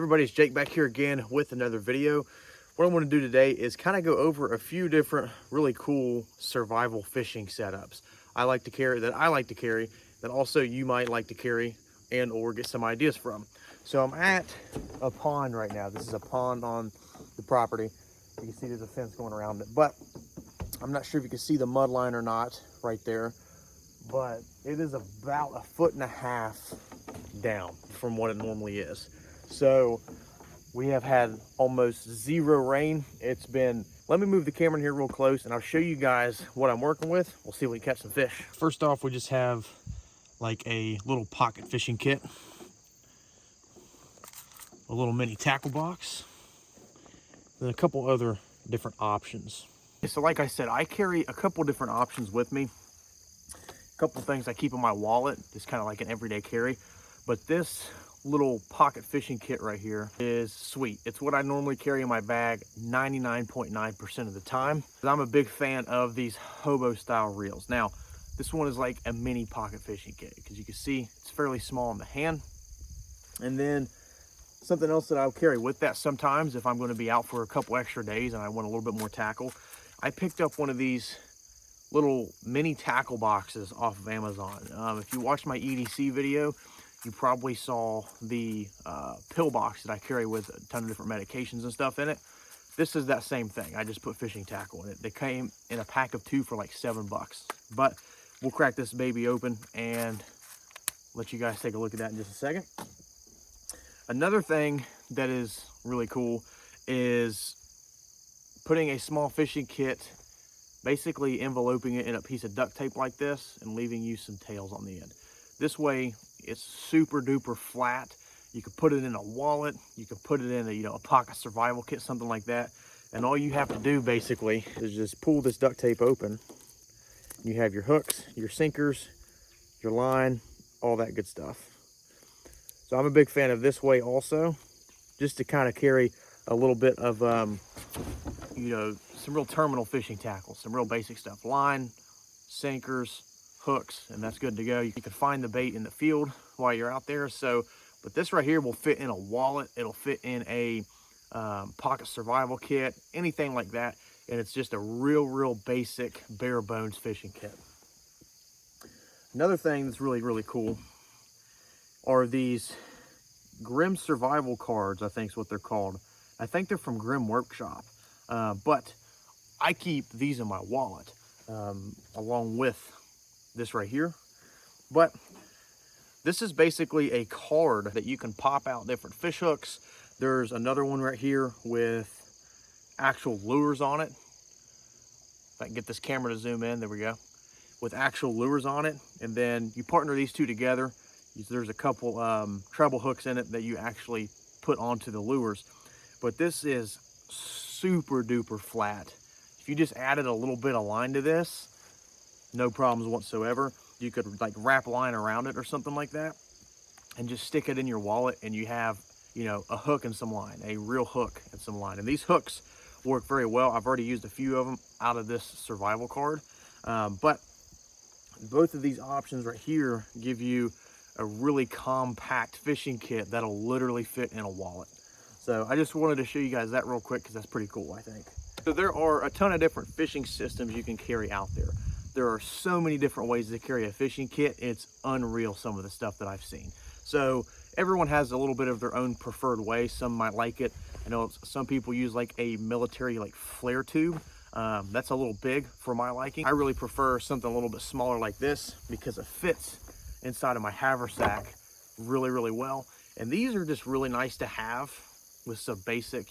Everybody, it's Jake back here again with another video. What I want to do today is kind of go over a few different really cool survival fishing setups I like to carry, that also you might like to carry and or get some ideas from. So I'm at a pond right now. This is a pond on the property. You can see there's a fence going around it, but I'm not sure if you can see the mud line or not right there, but it is about 1.5 feet down from what it normally is. So we have had almost zero rain. It's been, let me move the camera in here real close and I'll show you guys what I'm working with. We'll see if we can catch some fish. First off, we just have like a little pocket fishing kit, a little mini tackle box, and a couple other different options. So like I said, I carry a couple different options with me. A couple things I keep in my wallet, just kind of like an everyday carry. But this little pocket fishing kit right here is sweet. It's what I normally carry in my bag 99.9% of the time. I'm a big fan of these hobo style reels. Now, this one is like a mini pocket fishing kit because you can see it's fairly small in the hand. And then something else that I'll carry with that sometimes if I'm going to be out for a couple extra days and I want a little bit more tackle, I picked up one of these little mini tackle boxes off of Amazon. If you watched my EDC video, you probably saw the pill box that I carry with a ton of different medications and stuff in it. This is that same thing. I just put fishing tackle in it. They came in a pack of 2 for like $7. But we'll crack this baby open and let you guys take a look at that in just a second. Another thing that is really cool is putting a small fishing kit, basically enveloping it in a piece of duct tape like this and leaving you some tails on the end. This way, it's super duper flat. You can put it in a wallet. You can put it in a pocket survival kit, something like that. And all you have to do basically is just pull this duct tape open. You have your hooks, your sinkers, your line, all that good stuff. So I'm a big fan of this way also, just to kind of carry a little bit of, some real terminal fishing tackle, some real basic stuff. Line, sinkers, hooks, and that's good to go. You can find the bait in the field while you're out there. So, but this right here will fit in a wallet. It'll fit in a pocket survival kit, anything like that. And it's just a real basic bare bones fishing kit. Another thing that's really cool are these Grim survival cards, I think is what they're called. I think they're from Grim Workshop, but I keep these in my wallet along with this right here. But this is basically a card that you can pop out different fish hooks. There's another one right here with actual lures on it. If I can get this camera to zoom in, there we go. With actual lures on it, and then you partner these two together. There's a couple treble hooks in it that you actually put onto the lures. But this is super duper flat. If you just added a little bit of line to this, no problems whatsoever. You could like wrap line around it or something like that and just stick it in your wallet, and you have, a hook and some line, a real hook and some line. And these hooks work very well. I've already used a few of them out of this survival card. But both of these options right here give you a really compact fishing kit that'll literally fit in a wallet. So I just wanted to show you guys that real quick because that's pretty cool, I think. So there are a ton of different fishing systems you can carry out there. There are so many different ways to carry a fishing kit. It's unreal, some of the stuff that I've seen. So everyone has a little bit of their own preferred way. Some might like it. I know some people use like a military flare tube. That's a little big for my liking. I really prefer something a little bit smaller like this because it fits inside of my haversack really well. And these are just really nice to have with some basic,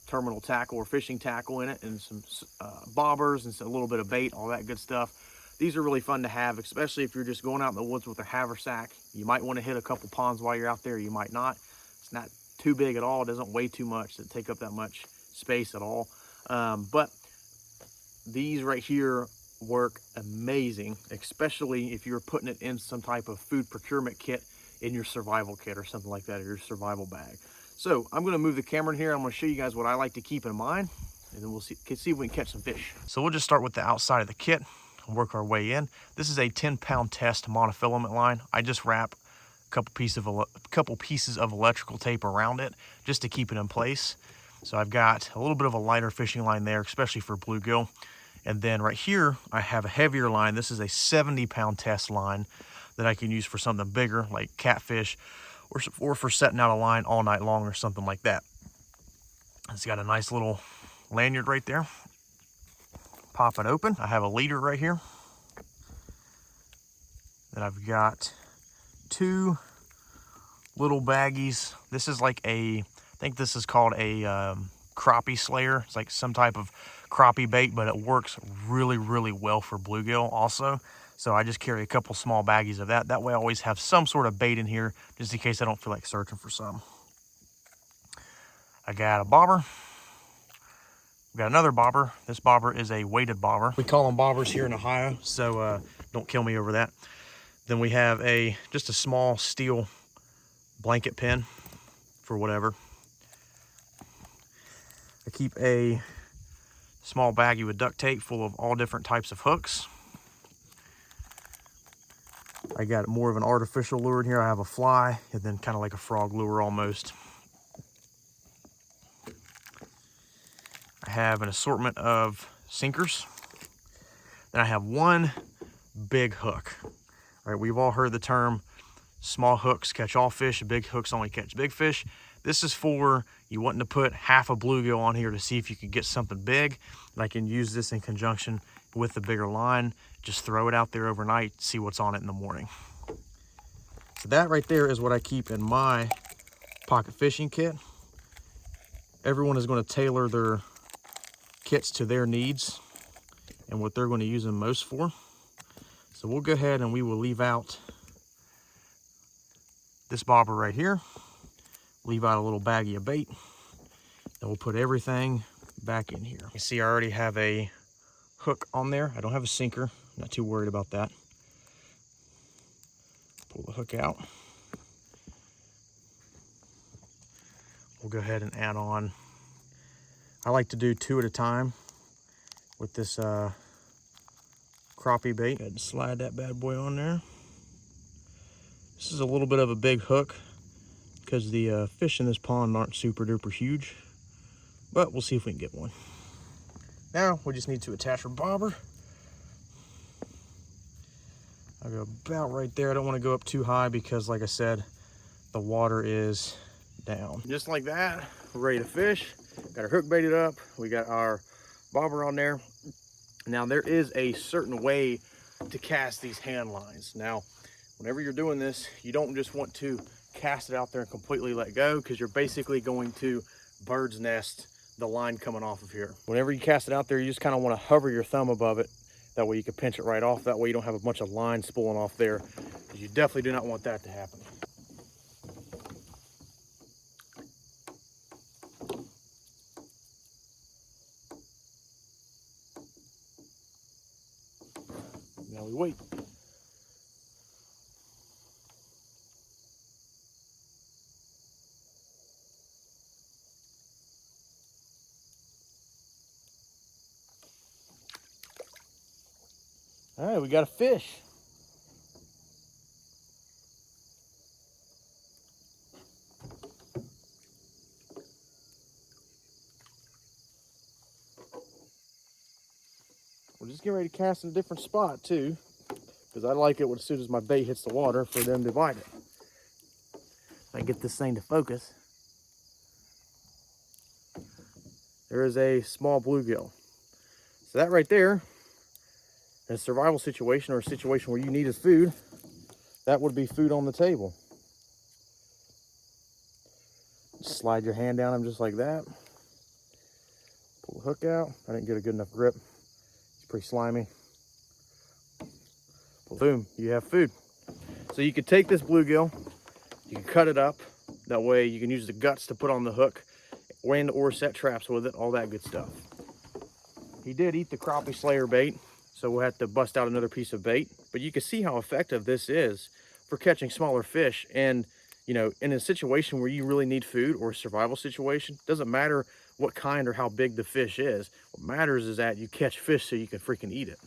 terminal tackle or fishing tackle in it, and some bobbers and a little bit of bait, all that good stuff. These are really fun to have, especially if you're just going out in the woods with a haversack. You might want to hit a couple ponds while you're out there. You might not. It's not too big at all. It doesn't weigh too much to take up that much space at all. But these right here work amazing, especially if you're putting it in some type of food procurement kit in your survival kit or something like that, or your survival bag. So I'm going to move the camera in here. I'm going to show you guys what I like to keep in mind, and then we'll see if we can catch some fish. So we'll just start with the outside of the kit and work our way in. This is a 10-pound test monofilament line. I just wrap couple pieces of electrical tape around it just to keep it in place. So I've got a little bit of a lighter fishing line there, especially for bluegill. And then right here, I have a heavier line. This is a 70-pound test line that I can use for something bigger, like catfish, or for setting out a line all night long or something like that. It's got a nice little lanyard right there. Pop it open. I have a leader right here. Then I've got 2 little baggies. This is like I think this is called a crappie slayer. It's like some type of crappie bait, but it works really, really well for bluegill also. So I just carry a couple small baggies of that. That way I always have some sort of bait in here, just in case I don't feel like searching for some. I got a bobber. We got another bobber. This bobber is a weighted bobber. We call them bobbers here in Ohio, so don't kill me over that. Then we have just a small steel blanket pin for whatever. I keep a small baggie with duct tape full of all different types of hooks. I got more of an artificial lure in here. I have a fly and then kind of like a frog lure almost. I have an assortment of sinkers. Then I have one big hook. All right, we've all heard the term small hooks catch all fish, big hooks only catch big fish. This is for you wanting to put half a bluegill on here to see if you can get something big. And I can use this in conjunction with the bigger line. Just throw it out there overnight, see what's on it in the morning. So that right there is what I keep in my pocket fishing kit. Everyone is going to tailor their kits to their needs and what they're going to use them most for. So we'll go ahead and we will leave out this bobber right here. Leave out a little baggie of bait. Then we'll put everything back in here. You see I already have a hook on there. I don't have a sinker. Not too worried about that. Pull the hook out. We'll go ahead and add on. I like to do 2 at a time with this crappie bait. Go ahead and slide that bad boy on there. This is a little bit of a big hook because the fish in this pond aren't super duper huge, but we'll see if we can get one. Now we just need to attach our bobber. I'll go about right there. I don't want to go up too high because, like I said, the water is down. Just like that, we're ready to fish. Got our hook baited up. We got our bobber on there. Now there is a certain way to cast these hand lines. Now, whenever you're doing this, you don't just want to cast it out there and completely let go, because you're basically going to bird's nest the line coming off of here. Whenever you cast it out there, you just kind of want to hover your thumb above it. That way you can pinch it right off. That way you don't have a bunch of line spooling off there, because you definitely do not want that to happen. Now we wait. All right, we got a fish. We're just getting ready to cast in a different spot too, because I like it as soon as my bait hits the water for them to bite it. If I get this thing to focus. There is a small bluegill. So that right there, in a survival situation or a situation where you need his food, that would be food on the table. Slide your hand down him just like that. Pull the hook out. I didn't get a good enough grip. It's pretty slimy. Boom, you have food. So you could take this bluegill, you can cut it up. That way you can use the guts to put on the hook or set traps with it, all that good stuff. He did eat the crappie slayer bait, so we'll have to bust out another piece of bait. But you can see how effective this is for catching smaller fish. And, you know, in a situation where you really need food or a survival situation, doesn't matter what kind or how big the fish is. What matters is that you catch fish so you can freaking eat it.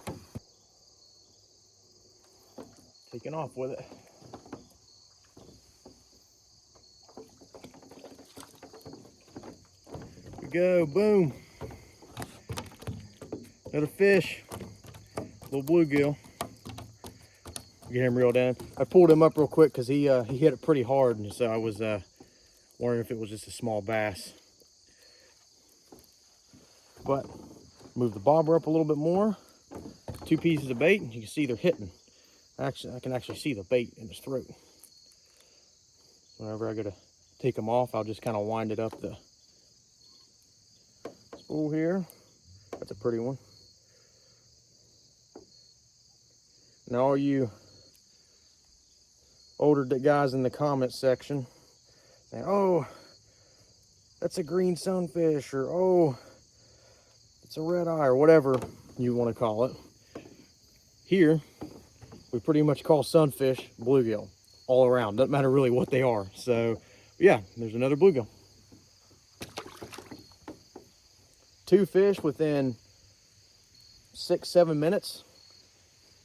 Taking off with it. go, boom. Another fish, little bluegill. Get him reeled in. I pulled him up real quick because he hit it pretty hard, and so I was wondering if it was just a small bass. But move the bobber up a little bit more. 2 pieces of bait, and you can see they're hitting. Actually, I can actually see the bait in his throat. Whenever I go to take them off, I'll just kind of wind it up the spool here. That's a pretty one. Now all you older guys in the comments section saying, oh, that's a green sunfish, or oh, it's a red eye, or whatever you want to call it. Here, we pretty much call sunfish bluegill all around. Doesn't matter really what they are. So yeah, there's another bluegill. 2 fish within 6-7 minutes.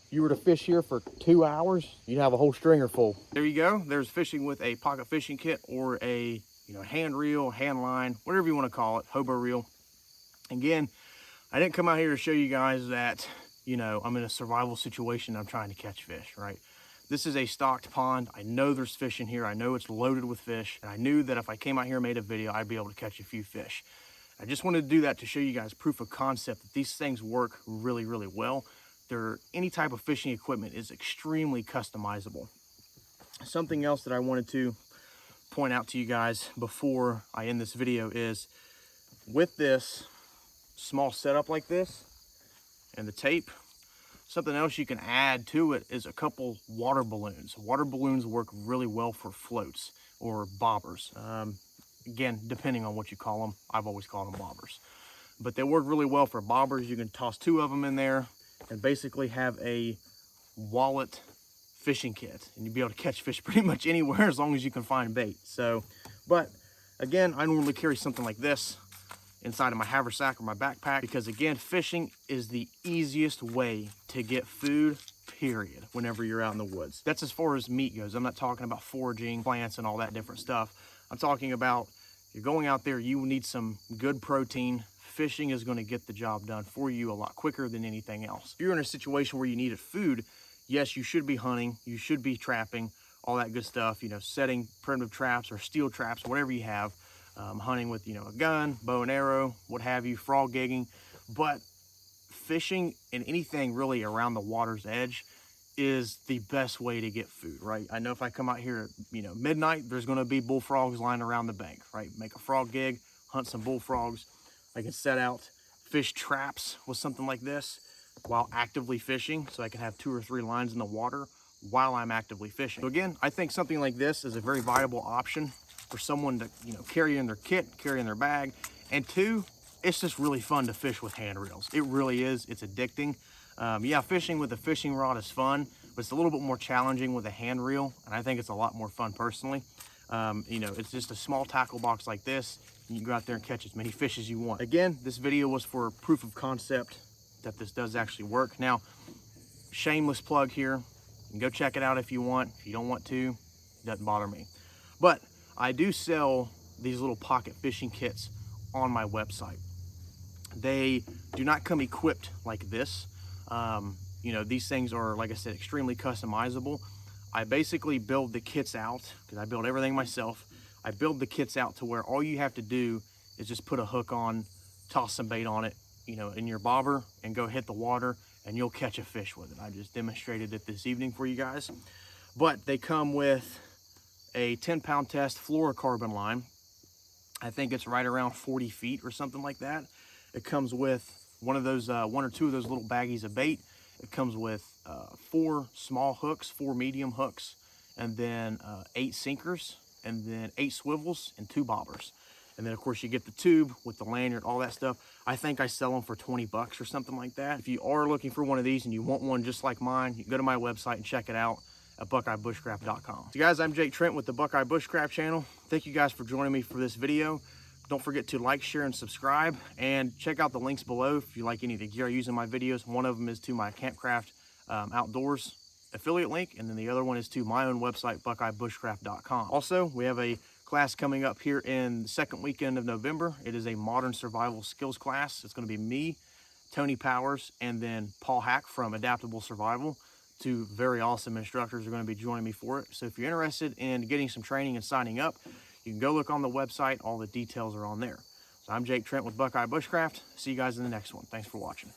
If you were to fish here for 2 hours, you'd have a whole stringer full. There you go. There's fishing with a pocket fishing kit, or a hand reel, hand line, whatever you want to call it, hobo reel. Again, I didn't come out here to show you guys that I'm in a survival situation. I'm trying to catch fish, right? This is a stocked pond. I know there's fish in here. I know it's loaded with fish, and I knew that if I came out here and made a video, I'd be able to catch a few fish. I just wanted to do that to show you guys proof of concept that these things work really, really well. Any type of fishing equipment is extremely customizable. Something else that I wanted to point out to you guys before I end this video is, with this small setup like this and the tape, something else you can add to it is a couple water balloons. Water balloons work really well for floats or bobbers. Again, depending on what you call them. I've always called them bobbers. But they work really well for bobbers. You can toss 2 of them in there and basically have a wallet fishing kit, and you'll be able to catch fish pretty much anywhere as long as you can find bait. So, but again, I normally carry something like this inside of my haversack or my backpack, because again, fishing is the easiest way to get food, period, whenever you're out in the woods. That's as far as meat goes. I'm not talking about foraging, plants, and all that different stuff. I'm talking about, you're going out there, you need some good protein. Fishing is going to get the job done for you a lot quicker than anything else. If you're in a situation where you needed food, yes, you should be hunting, you should be trapping, all that good stuff, setting primitive traps or steel traps, whatever you have, hunting with, a gun, bow and arrow, what have you, frog gigging. But fishing and anything really around the water's edge is the best way to get food, right? I know if I come out here at, midnight, there's going to be bullfrogs lying around the bank, right? Make a frog gig, hunt some bullfrogs. I can set out fish traps with something like this while actively fishing, so I can have 2 or 3 lines in the water while I'm actively fishing. So again, I think something like this is a very viable option for someone to carry in their kit, carry in their bag. And 2, it's just really fun to fish with hand reels. It really is. It's addicting. Yeah, fishing with a fishing rod is fun, but it's a little bit more challenging with a hand reel, and I think it's a lot more fun personally. It's just a small tackle box like this. You can go out there and catch as many fish as you want. Again, this video was for proof of concept that this does actually work. Now, shameless plug here. You can go check it out if you want. If you don't want to, it doesn't bother me. But I do sell these little pocket fishing kits on my website. They do not come equipped like this. These things are, like I said, extremely customizable. I basically build the kits out, because I build everything myself. I build the kits out to where all you have to do is just put a hook on, toss some bait on it, in your bobber, and go hit the water, and you'll catch a fish with it. I just demonstrated it this evening for you guys. But they come with a 10-pound test fluorocarbon line. I think it's right around 40 feet or something like that. It comes with one or two of those little baggies of bait. It comes with 4 small hooks, 4 medium hooks, and then 8 sinkers, and then 8 swivels and 2 bobbers. And then of course you get the tube with the lanyard, all that stuff. I think I sell them for 20 bucks or something like that. If you are looking for one of these and you want one just like mine, you can go to my website and check it out at buckeyebushcraft.com. So guys, I'm Jake Trent with the Buckeye Bushcraft channel. Thank you guys for joining me for this video. Don't forget to like, share, and subscribe, and check out the links below if you like any of the gear I use in my videos. One of them is to my Campcraft Outdoors affiliate link, and then the other one is to my own website, buckeyebushcraft.com. Also, we have a class coming up here in the second weekend of November. It is a modern survival skills class. It's going to be me, Tony Powers, and then Paul Hack from Adaptable Survival. Two very awesome instructors are going to be joining me for it. So if you're interested in getting some training and signing up, you can go look on the website. All the details are on there. So I'm Jake Trent with Buckeye Bushcraft. See you guys in the next one. Thanks for watching.